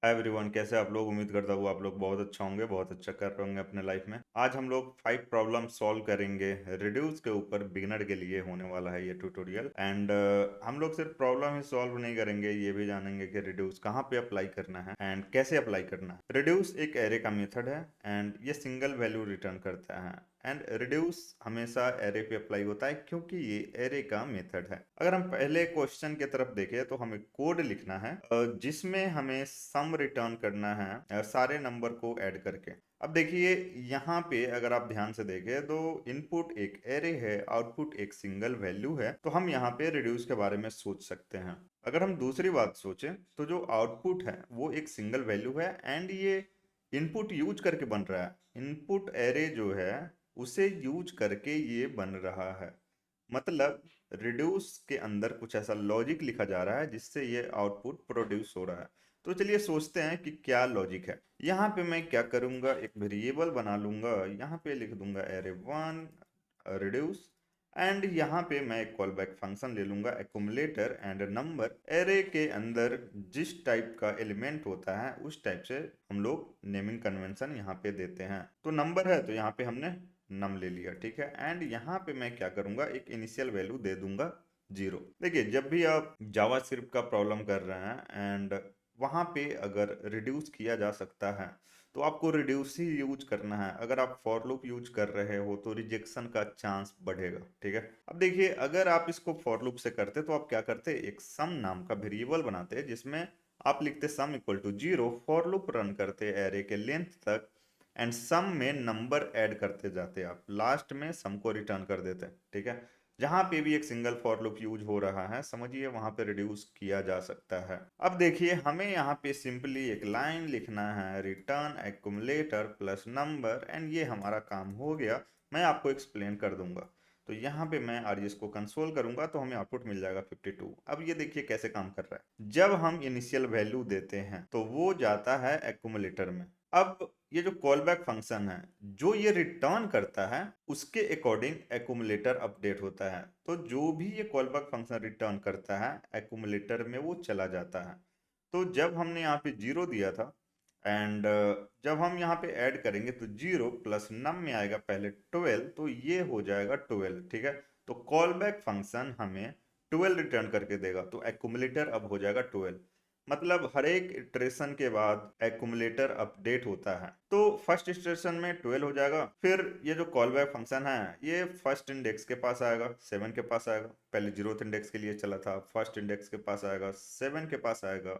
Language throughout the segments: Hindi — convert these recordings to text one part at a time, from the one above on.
हाय एवरीवन, कैसे आप लोग। उम्मीद करता हूँ आप लोग बहुत अच्छा होंगे, बहुत अच्छा कर रहे होंगे अपने लाइफ में। आज हम लोग 5 प्रॉब्लम सॉल्व करेंगे रिड्यूस के ऊपर। बिगिनर के लिए होने वाला है ये ट्यूटोरियल। एंड हम लोग सिर्फ प्रॉब्लम ही सॉल्व नहीं करेंगे, ये भी जानेंगे कि रिड्यूस कहाँ पे अप्लाई करना है एंड कैसे अप्लाई करना है। रिड्यूस एक एरे का मेथड है एंड ये सिंगल वैल्यू रिटर्न करता है। एंड रिड्यूस हमेशा एरे पे अप्लाई होता है क्योंकि ये एरे का मेथड है। अगर हम पहले क्वेश्चन की तरफ देखें तो हमें कोड लिखना है जिसमें हमें सम रिटर्न करना है सारे नंबर को ऐड करके। अब देखिए यहाँ पे अगर आप ध्यान से देखें तो इनपुट एक एरे है, आउटपुट एक सिंगल वैल्यू है, तो हम यहाँ पे रिड्यूस के बारे में सोच सकते हैं। अगर हम दूसरी बात सोचें तो जो आउटपुट है वो एक सिंगल वैल्यू है एंड ये इनपुट यूज करके बन रहा है। इनपुट एरे जो है उसे यूज करके ये बन रहा है। मतलब रिड्यूस के अंदर कुछ ऐसा लॉजिक लिखा जा रहा है जिससे ये आउटपुट प्रोड्यूस हो रहा है। तो चलिए सोचते हैं कि क्या लॉजिक है। यहाँ पे मैं क्या करूंगा, एक वेरिएबल बना लूंगा, यहाँ पे लिख दूंगा array1 रिड्यूस। एंड यहाँ पे मैं एक कॉल बैक फंक्शन ले लूंगा एक्यूमुलेटर एंड नंबर। एरे के अंदर जिस टाइप का एलिमेंट होता है उस टाइप से हम लोग नेमिंग कन्वेंशन यहाँ पे देते हैं। तो नंबर है तो यहाँ पे हमने नम ले लिया, ठीक है। एंड यहाँ पे मैं क्या करूंगा, एक इनिशियल वैल्यू दे दूंगा 0। देखिए जब भी आप जावास्क्रिप्ट का प्रॉब्लम कर रहे हैं एंड वहां पे अगर रिड्यूस किया जा सकता है तो आपको रिड्यूस ही यूज करना है। अगर आप फॉर लूप यूज कर रहे हो तो रिजेक्शन का चांस बढ़ेगा, ठीक है। अब देखिए अगर आप इसको फॉर लूप से करते तो आप क्या करते, एक सम नाम का वेरिएबल बनाते जिसमें आप लिखते sum equal to 0, for loop run करते एरे के लेंथ तक एंड सम में नंबर ऐड करते जाते, आप लास्ट में सम को रिटर्न कर देते, ठीक है। जहां पे भी एक सिंगल फॉर लूप यूज हो रहा है समझिए वहां पे रिड्यूस किया जा सकता है। अब देखिए हमें यहाँ पे सिंपली एक लाइन लिखना है, return accumulator plus number, and ये हमारा काम हो गया। मैं आपको एक्सप्लेन कर दूंगा। तो यहाँ पे मैं और इसको कंसोल करूंगा तो हमें आउटपुट मिल जाएगा 52। अब ये देखिए कैसे काम कर रहा है। जब हम इनिशियल वैल्यू देते हैं तो वो जाता है एक्यूमुलेटर में। अब ये जो कॉल बैक फंक्शन है जो ये रिटर्न करता है उसके अकॉर्डिंग एक्यूमुलेटर अपडेट होता है। तो जो भी ये कॉल बैक फंक्शन रिटर्न करता है एक्यूमुलेटर में वो चला जाता है। तो जब हमने यहाँ पे 0 दिया था एंड जब हम यहाँ पे ऐड करेंगे तो 0 प्लस नम में आएगा पहले 12, तो ये हो जाएगा 12, ठीक है। तो कॉल बैक फंक्शन हमें 12 रिटर्न करके देगा, तो एक्यूमुलेटर अब हो जाएगा 12। मतलब हर एक इटरेशन के बाद एक्यूमुलेटर अपडेट होता है। तो फर्स्ट इटरेशन में 12 हो जाएगा, फिर ये जो कॉल बैक फंक्शन है ये फर्स्ट इंडेक्स के पास आएगा, 7 के पास आएगा। पहले 0th इंडेक्स के लिए चला था, फर्स्ट इंडेक्स के पास आएगा, 7 के पास आएगा।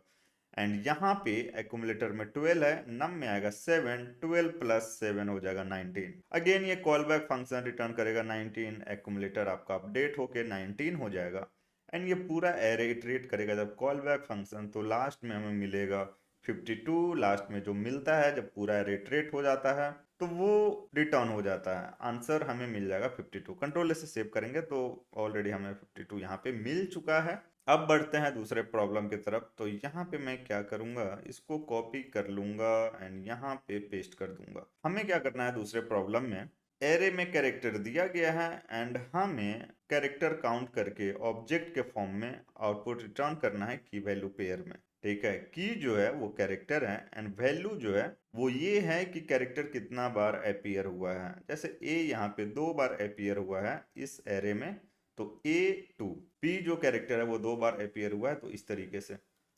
एंड यहाँ पे एक्यूमुलेटर में 12 है, नम में आएगा 7, 12 प्लस 7 हो जाएगा 19। अगेन ये कॉल बैक फंक्शन रिटर्न करेगा 19, एक्यूमुलेटर आपका अपडेट होके 19 हो जाएगा। एंड ये पूरा एरे इटरेट करेगा जब कॉल बैक फंक्शन, तो लास्ट में हमें मिलेगा 52। लास्ट में जो मिलता है जब पूरा एरे इटरेट हो जाता है तो वो रिटर्न हो जाता है, आंसर हमें मिल जाएगा 52। कंट्रोल से सेव करेंगे तो ऑलरेडी हमें 52 यहाँ पे मिल चुका है। अब बढ़ते हैं दूसरे प्रॉब्लम की तरफ। तो यहाँ पे मैं क्या करूंगा, इसको कॉपी कर लूंगा एंड यहाँ पे पेस्ट कर दूंगा। हमें क्या करना है दूसरे प्रॉब्लम में, एरे में कैरेक्टर दिया गया है एंड हमें कैरेक्टर काउंट करके ऑब्जेक्ट के फॉर्म में आउटपुट रिटर्न करना है की वैल्यू पेयर में, ठीक है। की जो है वो कैरेक्टर है एंड वैल्यू जो है वो ये है कि कैरेक्टर कितना बार अपीयर हुआ है। जैसे ए यहाँ पे 2 बार अपीयर हुआ है इस एरे में, तो A2 P जो कैरेक्टर है वो 2 बार अपीयर हुआ है। तो इस तरीके से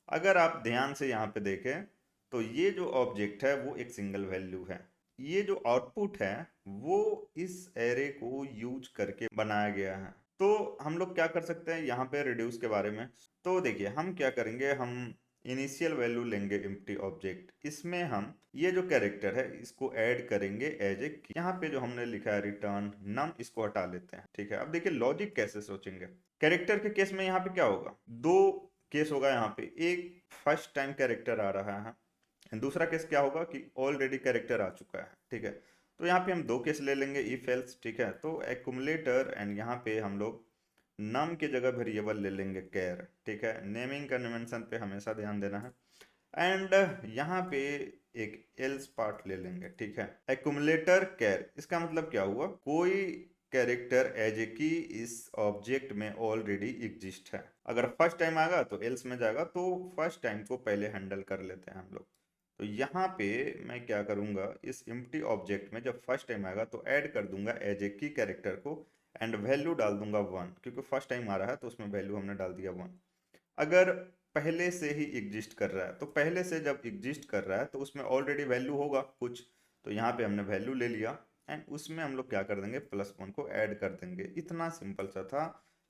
अगर आप ध्यान से यहाँ पे देखें तो ये जो ऑब्जेक्ट है वो एक सिंगल वैल्यू है। ये जो आउटपुट है वो इस एरे को यूज करके बनाया गया है। तो हम लोग क्या कर सकते हैं यहाँ पे रिड्यूस के बारे में। तो देखिए हम क्या करेंगे, हम इनिशियल वैल्यू लेंगे एम्प्टी ऑब्जेक्ट, इसमें हम ये जो कैरेक्टर है इसको ऐड करेंगे एज ए। यहाँ पे जो हमने लिखा है रिटर्न नम, इसको हटा लेते हैं, ठीक है। अब देखिए लॉजिक कैसे सोचेंगे। कैरेक्टर के केस में यहाँ पे क्या होगा, दो केस होगा। यहाँ पे एक फर्स्ट टाइम कैरेक्टर आ रहा है, दूसरा केस क्या होगा कि ऑलरेडी कैरेक्टर आ चुका है, ठीक है। तो यहाँ पे हम दो केस ले लेंगे इफ एल्स, ठीक है। तो एक्यूमुलेटर एंड यहाँ पे हम लोग नम की जगह वेरिएबल ले लेंगे कैर, ठीक है। नेमिंग कन्वेंशन पे हमेशा ध्यान देना है। एंड यहाँ पे एक एल्स पार्ट ले लेंगे, ठीक है। एक्यूमुलेटर कैर, इसका मतलब क्या हुआ, कोई कैरेक्टर एज ए की इस ऑब्जेक्ट में ऑलरेडी एग्जिस्ट है। अगर फर्स्ट टाइम आएगा तो एल्स में जाएगा, तो फर्स्ट टाइम को पहले हैंडल कर लेते हैं हम लोग। तो यहाँ पे मैं क्या करूँगा, इस एम्प्टी ऑब्जेक्ट में जब फर्स्ट टाइम आएगा तो ऐड कर दूंगा एज ए की कैरेक्टर को एंड वैल्यू डाल दूंगा 1, क्योंकि फर्स्ट टाइम आ रहा है तो उसमें वैल्यू हमने डाल दिया 1। अगर पहले से ही एग्जिस्ट कर रहा है, तो पहले से जब एग्जिस्ट कर रहा है तो उसमें ऑलरेडी वैल्यू होगा कुछ, तो यहाँ पे हमने वैल्यू ले लिया एंड उसमें हम लोग क्या कर देंगे, +1 को ऐड कर देंगे। इतना सिंपल सा था।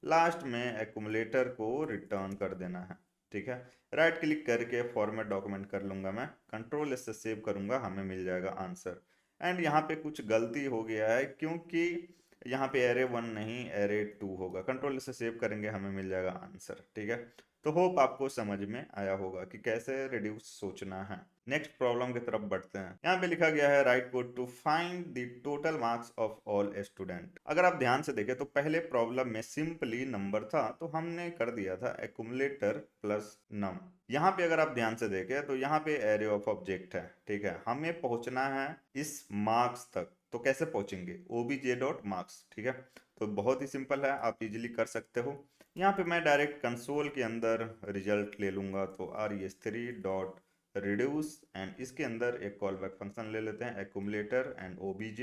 लास्ट में एक्यूमुलेटर को रिटर्न कर देना है, ठीक है। राइट क्लिक करके फॉर्मेट डॉक्यूमेंट कर लूंगा, मैं कंट्रोल इससे सेव करूंगा, हमें मिल जाएगा आंसर। एंड यहाँ पे कुछ गलती हो गया है, क्योंकि यहाँ पे array 1 नहीं array 2 होगा। कंट्रोल से सेव करेंगे, हमें मिल जाएगा आंसर, ठीक है। तो होप आपको समझ में आया होगा कि कैसे रिड्यूस सोचना है। नेक्स्ट प्रॉब्लम की तरफ बढ़ते हैं। यहाँ पे लिखा गया है write code to find the total marks of all student. अगर आप ध्यान से देखें तो पहले प्रॉब्लम में सिंपली नंबर था, तो हमने कर दिया था एक्यूमुलेटर प्लस नम। यहाँ पे अगर आप ध्यान से देखें तो यहाँ पे एरे ऑफ ऑब्जेक्ट है, ठीक है। हमें पहुंचना है इस मार्क्स तक, तो कैसे पहुंचेंगे, obj.marks, ठीक है। तो बहुत ही सिंपल है, आप इजीली कर सकते हो। यहाँ पे मैं डायरेक्ट कंसोल के अंदर रिजल्ट ले लूंगा, तो res3 डॉट रिड्यूस एंड इसके अंदर एक कॉल बैक फंक्शन ले लेते हैं एक्यूमुलेटर एंड obj,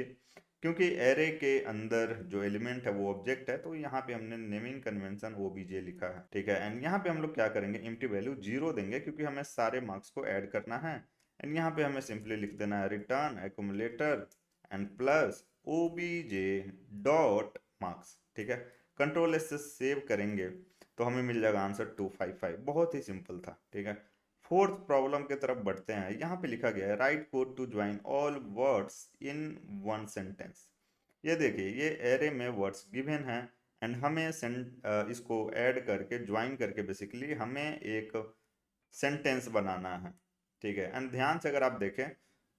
क्योंकि एरे के अंदर जो एलिमेंट है वो ऑब्जेक्ट है, तो यहाँ पे हमने नेमिंग कन्वेंशन obj लिखा है, ठीक है। एंड यहाँ पे हम लोग क्या करेंगे, एम्प्टी वैल्यू 0 देंगे, क्योंकि हमें सारे मार्क्स को ऐड करना है। एंड यहाँ पे हमें सिंपली लिख देना है return accumulator and plus obj dot marks, ठीक है। कंट्रोल एस से सेव करेंगे तो हमें मिल जाएगा आंसर 255। बहुत ही सिंपल था, ठीक है। फोर्थ प्रॉब्लम की तरफ बढ़ते हैं। यहाँ पे लिखा गया है write code to join all words in one sentence. ये देखिए, ये एरे में वर्ड्स गिवन है एंड हमें इसको ऐड करके ज्वाइन करके बेसिकली हमें एक सेंटेंस बनाना है, ठीक है। एंड ध्यान से अगर आप देखें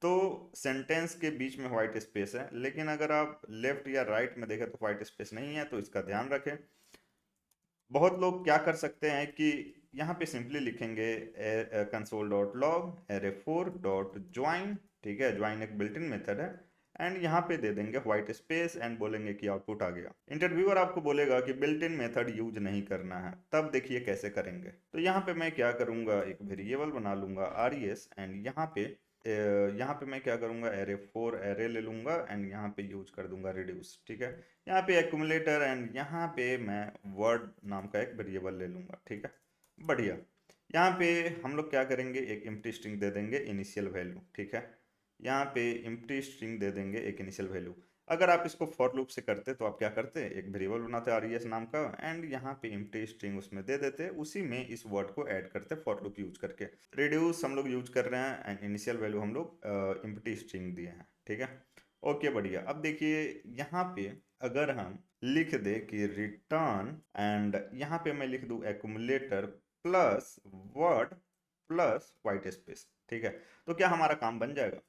तो सेंटेंस के बीच में व्हाइट स्पेस है, लेकिन अगर आप लेफ्ट या राइट में देखें तो व्हाइट स्पेस नहीं है, तो इसका ध्यान रखें। बहुत लोग क्या कर सकते हैं कि यहाँ पे सिंपली लिखेंगे console dot log array4 dot join, ठीक है। ज्वाइन एक बिल्ट इन मेथड है एंड यहाँ पे दे देंगे व्हाइट स्पेस एंड बोलेंगे कि आउटपुट आ गया। इंटरव्यूअर आपको बोलेगा कि बिल्ट इन मेथड यूज नहीं करना है, तब देखिए कैसे करेंगे। तो यहाँ पे मैं क्या करूंगा, एक वेरिएबल बना लूंगा res एंड यहाँ पे मैं क्या करूंगा, array4 एरे ले लूंगा एंड यहाँ पे यूज कर दूंगा रिड्यूस, ठीक है। यहाँ पे एक्यूमुलेटर एंड यहाँ पे मैं वर्ड नाम का एक वेरिएबल ले लूंगा, ठीक है। बढ़िया। यहाँ पे हम लोग क्या करेंगे, एक एम्प्टी स्ट्रिंग दे देंगे इनिशियल वैल्यू, ठीक है। यहाँ पे एम्प्टी स्ट्रिंग दे देंगे एक इनिशियल वैल्यू। अगर आप इसको फॉर लूप से करते तो आप क्या करते, एक वेरिएबल बनाते res नाम का एंड यहाँ पे एम्प्टी स्ट्रिंग उसमें दे देते, उसी में इस वर्ड को ऐड करते फॉर लूप यूज करके। रिड्यूस हम लोग यूज कर रहे हैं एंड इनिशियल वैल्यू हम लोग एम्प्टी स्ट्रिंग दिए हैं, ठीक है। ओके बढ़िया। अब देखिए यहाँ पे अगर हम लिख दे कि रिटर्न एंड यहाँ पे मैं लिख दूं accumulator plus word plus white space, ठीक है, तो क्या हमारा काम बन जाएगा।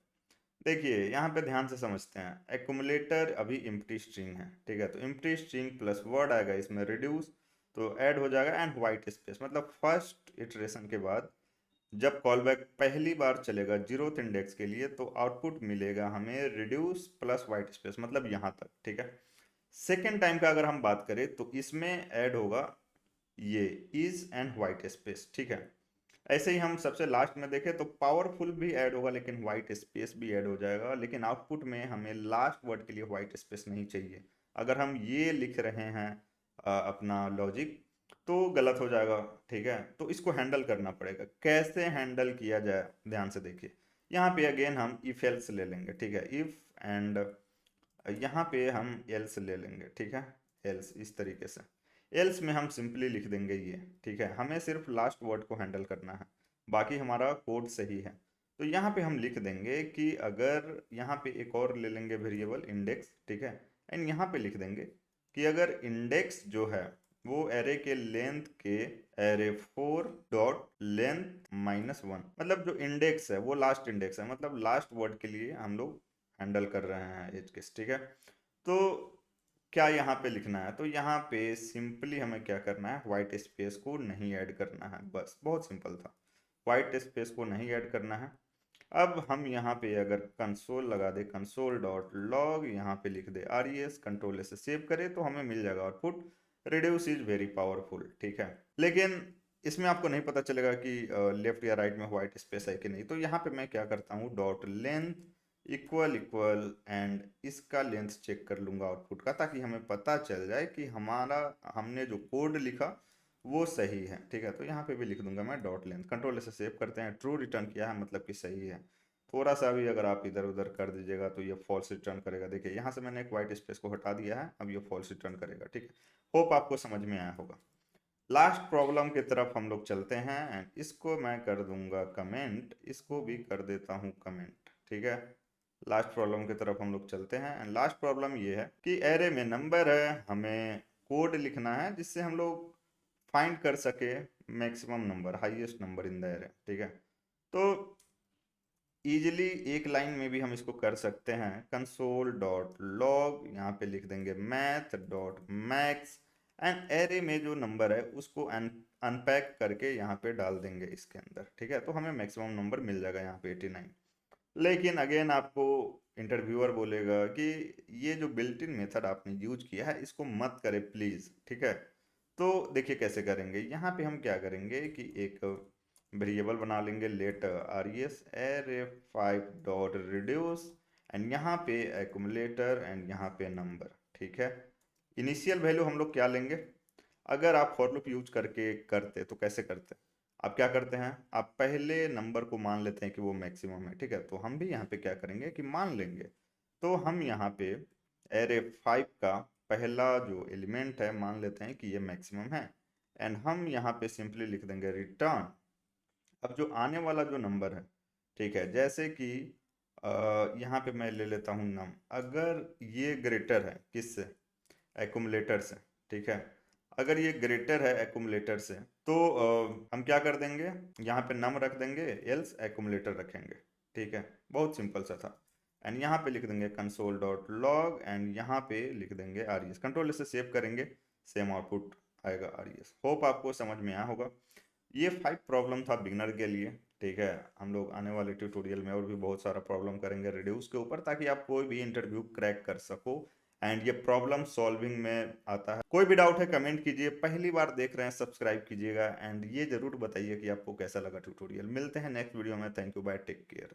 देखिए यहाँ पे ध्यान से समझते हैं, एक्यूमुलेटर अभी एम्प्टी स्ट्रिंग है, ठीक है। तो एम्प्टी स्ट्रिंग प्लस वर्ड आएगा, इसमें रिड्यूस तो ऐड हो जाएगा एंड व्हाइट स्पेस, मतलब फर्स्ट इटरेशन के बाद जब कॉलबैक पहली बार चलेगा 0th इंडेक्स के लिए, तो आउटपुट मिलेगा हमें रिड्यूस प्लस वाइट स्पेस, मतलब यहाँ तक, ठीक है। सेकेंड टाइम का अगर हम बात करें तो इसमें ऐड होगा ये इज एंड वाइट स्पेस, ठीक है। ऐसे ही हम सबसे लास्ट में देखें तो पावरफुल भी ऐड होगा, लेकिन व्हाइट स्पेस भी ऐड हो जाएगा, लेकिन आउटपुट में हमें लास्ट वर्ड के लिए व्हाइट स्पेस नहीं चाहिए। अगर हम ये लिख रहे हैं अपना लॉजिक, तो गलत हो जाएगा, ठीक है। तो इसको हैंडल करना पड़ेगा। कैसे हैंडल किया जाए, ध्यान से देखिए। यहाँ पे अगेन हम इफ एल्स ले लेंगे, ठीक है। इफ एंड यहाँ पे हम एल्स ले लेंगे, ठीक है। एल्स इस तरीके से, एल्स में हम सिंपली लिख देंगे ये, ठीक है। हमें सिर्फ लास्ट वर्ड को हैंडल करना है, बाकी हमारा कोड सही है। तो यहाँ पे हम लिख देंगे कि अगर यहाँ पे एक और ले लेंगे वेरिएबल इंडेक्स, ठीक है। एंड यहाँ पे लिख देंगे कि अगर इंडेक्स जो है वो एरे के लेंथ के array4 डॉट लेंथ -1, मतलब जो इंडेक्स है वो लास्ट इंडेक्स है, मतलब लास्ट वर्ड के लिए हम लोग हैंडल कर रहे हैं एज केस, ठीक है। तो क्या यहाँ पे लिखना है, तो यहाँ पे सिंपली हमें क्या करना है, व्हाइट स्पेस को नहीं ऐड करना है, बस बहुत सिंपल था। व्हाइट स्पेस को नहीं ऐड करना है अब हम यहाँ पे अगर कंसोल लगा दे, कंसोल डॉट लॉग, यहाँ पे लिख दे RES, कंट्रोल से सेव करे तो हमें मिल जाएगा output reduce is very powerful. ठीक है, लेकिन इसमें आपको नहीं पता चलेगा कि लेफ्ट या राइट में व्हाइट स्पेस है कि नहीं। तो यहाँ पे मैं क्या करता हूँ, dot length equal equal and इसका लेंथ चेक कर लूंगा आउटपुट का, ताकि हमें पता चल जाए कि हमारा हमने जो कोड लिखा वो सही है। ठीक है, तो यहाँ पे भी लिख दूंगा मैं डॉट लेंथ, कंट्रोल से सेव करते हैं, ट्रू रिटर्न किया है मतलब कि सही है। थोड़ा सा भी अगर आप इधर उधर कर दीजिएगा तो ये फॉल्स रिटर्न करेगा। देखिए यहाँ से मैंने एक वाइट स्पेस को हटा दिया है, अब ये फॉल्स रिटर्न करेगा। ठीक है, होप आपको समझ में आया होगा। लास्ट प्रॉब्लम की तरफ हम लोग चलते हैं एंड इसको मैं कर दूंगा कमेंट, इसको भी कर देता हूँ कमेंट। ठीक है, लास्ट प्रॉब्लम की तरफ हम लोग चलते हैं एंड लास्ट प्रॉब्लम ये है कि एरे में नंबर है, हमें कोड लिखना है जिससे हम लोग फाइंड कर सके maximum number, highest number in the array. ठीक है, तो इजिली एक लाइन में भी हम इसको कर सकते हैं, कंसोल डॉट लॉग, यहाँ पे लिख देंगे math dot max and array में जो नंबर है उसको अनपैक करके यहाँ पे डाल देंगे इसके अंदर। ठीक है, तो हमें मैक्सिमम नंबर मिल जाएगा यहाँ पे 89। लेकिन अगेन आपको इंटरव्यूअर बोलेगा कि ये जो बिल्ट इन मेथड आपने यूज किया है इसको मत करें प्लीज। ठीक है, तो देखिए कैसे करेंगे। यहाँ पे हम क्या करेंगे कि एक वेरिएबल बना लेंगे, let RES array 5 dot reduce and यहाँ पे एक्यूमुलेटर एंड यहाँ पे नंबर। ठीक है, इनिशियल वैल्यू हम लोग क्या लेंगे, अगर आप फॉर लूप यूज करके करते तो कैसे करते, आप क्या करते हैं, आप पहले नंबर को मान लेते हैं कि वो मैक्सिमम है। ठीक है, तो हम भी यहाँ पे क्या करेंगे कि मान लेंगे। तो हम यहाँ पे एरे 5 का पहला जो एलिमेंट है मान लेते हैं कि ये मैक्सिमम है एंड हम यहाँ पे सिंपली लिख देंगे रिटर्न। अब जो आने वाला जो नंबर है, ठीक है, जैसे कि यहाँ पे मैं ले लेता हूँ नम, अगर ये ग्रेटर है किससे, एक्यूमुलेटर से। ठीक है, अगर ये ग्रेटर है एक्यूमुलेटर से तो हम क्या कर देंगे, यहाँ पे नम रख देंगे, एल्स एक्यूमुलेटर रखेंगे। ठीक है, बहुत सिंपल सा था। एंड यहाँ पे लिख देंगे कंसोल डॉट लॉग एंड यहाँ पे लिख देंगे RES, कंट्रोल से सेव करेंगे, सेम आउटपुट आएगा RES। होप आपको समझ में आया होगा। ये 5 प्रॉब्लम था बिगनर के लिए। ठीक है, हम लोग आने वाले ट्यूटोरियल में और भी बहुत सारा प्रॉब्लम करेंगे रिड्यूस के ऊपर, ताकि आप कोई भी इंटरव्यू क्रैक कर सको एंड ये प्रॉब्लम सॉल्विंग में आता है। कोई भी डाउट है कमेंट कीजिए, पहली बार देख रहे हैं सब्सक्राइब कीजिएगा एंड ये जरूर बताइए कि आपको कैसा लगा ट्यूटोरियल। मिलते हैं नेक्स्ट वीडियो में, thank you, bye, take care.